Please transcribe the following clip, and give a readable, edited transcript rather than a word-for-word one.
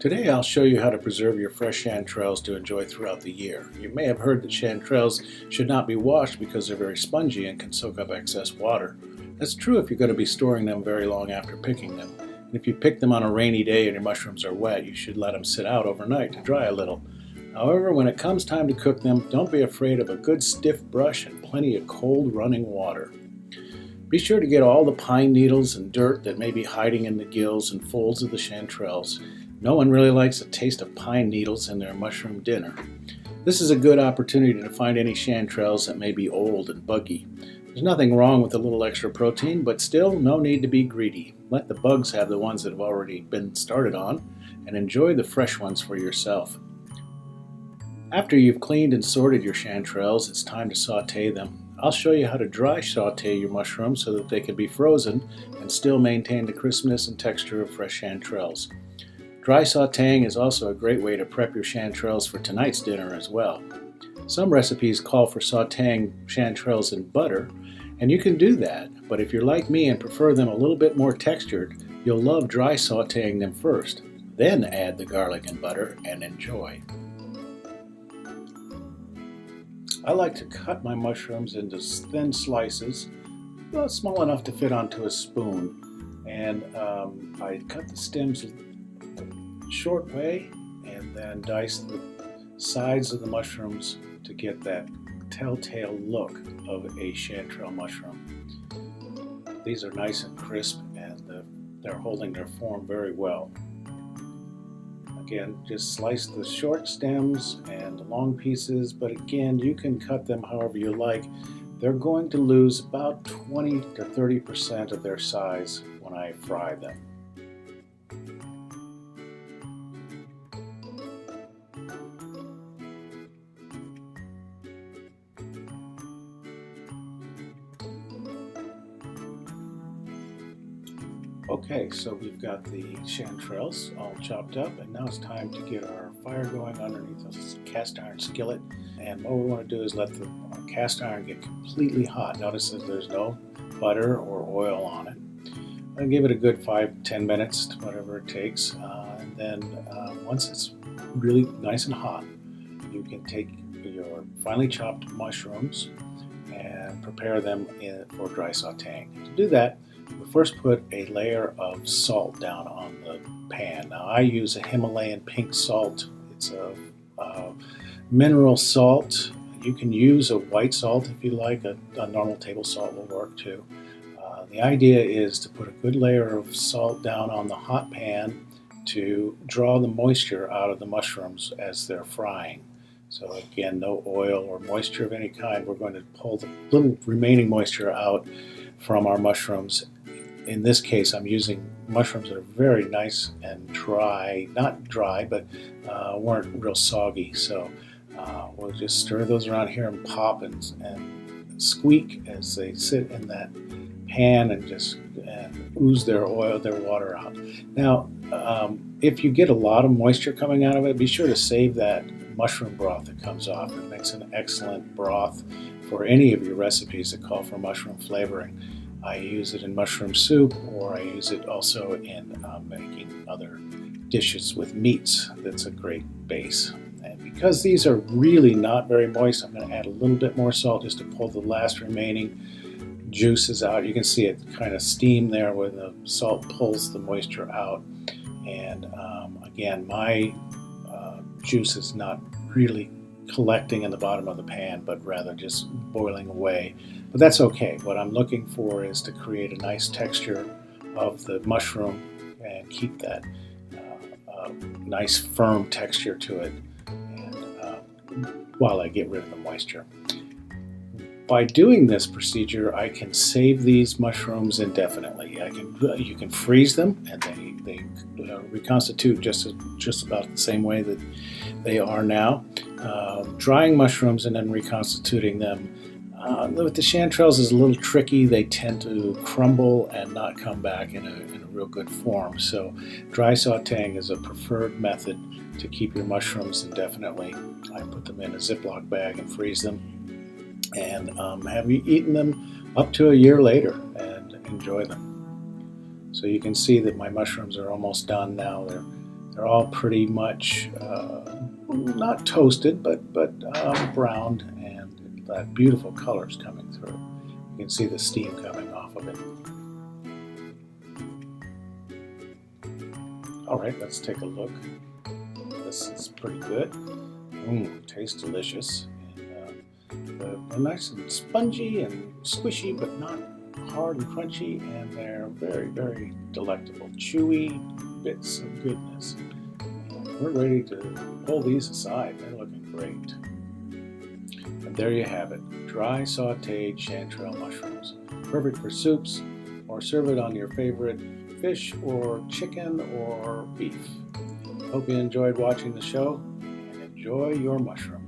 Today I'll show you how to preserve your fresh chanterelles to enjoy throughout the year. You may have heard that chanterelles should not be washed because they're very spongy and can soak up excess water. That's true if you're going to be storing them very long after picking them. And if you pick them on a rainy day and your mushrooms are wet, you should let them sit out overnight to dry a little. However, when it comes time to cook them, don't be afraid of a good stiff brush and plenty of cold running water. Be sure to get all the pine needles and dirt that may be hiding in the gills and folds of the chanterelles. No one really likes a taste of pine needles in their mushroom dinner. This is a good opportunity to find any chanterelles that may be old and buggy. There's nothing wrong with a little extra protein, but still no need to be greedy. Let the bugs have the ones that have already been started on, and enjoy the fresh ones for yourself. After you've cleaned and sorted your chanterelles, it's time to saute them. I'll show you how to dry saute your mushrooms so that they can be frozen and still maintain the crispness and texture of fresh chanterelles. Dry sauteing is also a great way to prep your chanterelles for tonight's dinner as well. Some recipes call for sauteing chanterelles in butter, and you can do that, but if you're like me and prefer them a little bit more textured, you'll love dry sauteing them first, then add the garlic and butter and enjoy. I like to cut my mushrooms into thin slices, small enough to fit onto a spoon, and I cut the stems short way and then dice the sides of the mushrooms to get that telltale look of a chanterelle mushroom. These are nice and crisp, and they're holding their form very well. Again, just slice the short stems and the long pieces, but again, you can cut them however you like. They're going to lose about 20 to 30% of their size when I fry them. Okay, so we've got the chanterelles all chopped up, and now it's time to get our fire going underneath this cast iron skillet. And what we want to do is let the cast iron get completely hot. Notice that there's no butter or oil on it. I'll give it a good 5-10 minutes, whatever it takes. And then once it's really nice and hot, you can take your finely chopped mushrooms and prepare them for dry sauteing. To do that, we first put a layer of salt down on the pan. Now I use a Himalayan pink salt. It's a mineral salt. You can use a white salt if you like. A normal table salt will work too. The idea is to put a good layer of salt down on the hot pan to draw the moisture out of the mushrooms as they're frying. So again, no oil or moisture of any kind. We're going to pull the little remaining moisture out from our mushrooms. In this case, I'm using mushrooms that are very nice and dry, not dry, but weren't real soggy. So we'll just stir those around here and pop and squeak as they sit in that pan and just ooze their water out. Now, if you get a lot of moisture coming out of it, be sure to save that mushroom broth that comes off. It makes an excellent broth for any of your recipes that call for mushroom flavoring. I use it in mushroom soup, or I use it also in making other dishes with meats. That's a great base. And because these are really not very moist, I'm going to add a little bit more salt just to pull the last remaining juices out. You can see it kind of steam there where the salt pulls the moisture out. And again, my juice is not really collecting in the bottom of the pan, but rather just boiling away. But that's okay. What I'm looking for is to create a nice texture of the mushroom and keep that nice firm texture to it, and while I get rid of the moisture. By doing this procedure, I can save these mushrooms indefinitely. You can freeze them, and they reconstitute just about the same way that they are now. Drying mushrooms and then reconstituting them with the chanterelles is a little tricky. They tend to crumble and not come back in a real good form. So dry sauteing is a preferred method to keep your mushrooms indefinitely. I put them in a Ziploc bag and freeze them, and have you eaten them up to a year later and enjoy them. So you can see that my mushrooms are almost done now. They're They're all pretty much not toasted, but browned, and that beautiful colors coming through. You can see the steam coming off of it. All right, let's take a look. This is pretty good. Tastes delicious. And they're nice and spongy and squishy, but not hard and crunchy, and they're very, very delectable. Chewy bits of goodness. And we're ready to pull these aside. They're looking great. And there you have it, dry sauteed chanterelle mushrooms. Perfect for soups, or serve it on your favorite fish or chicken or beef. Hope you enjoyed watching the show, and enjoy your mushroom.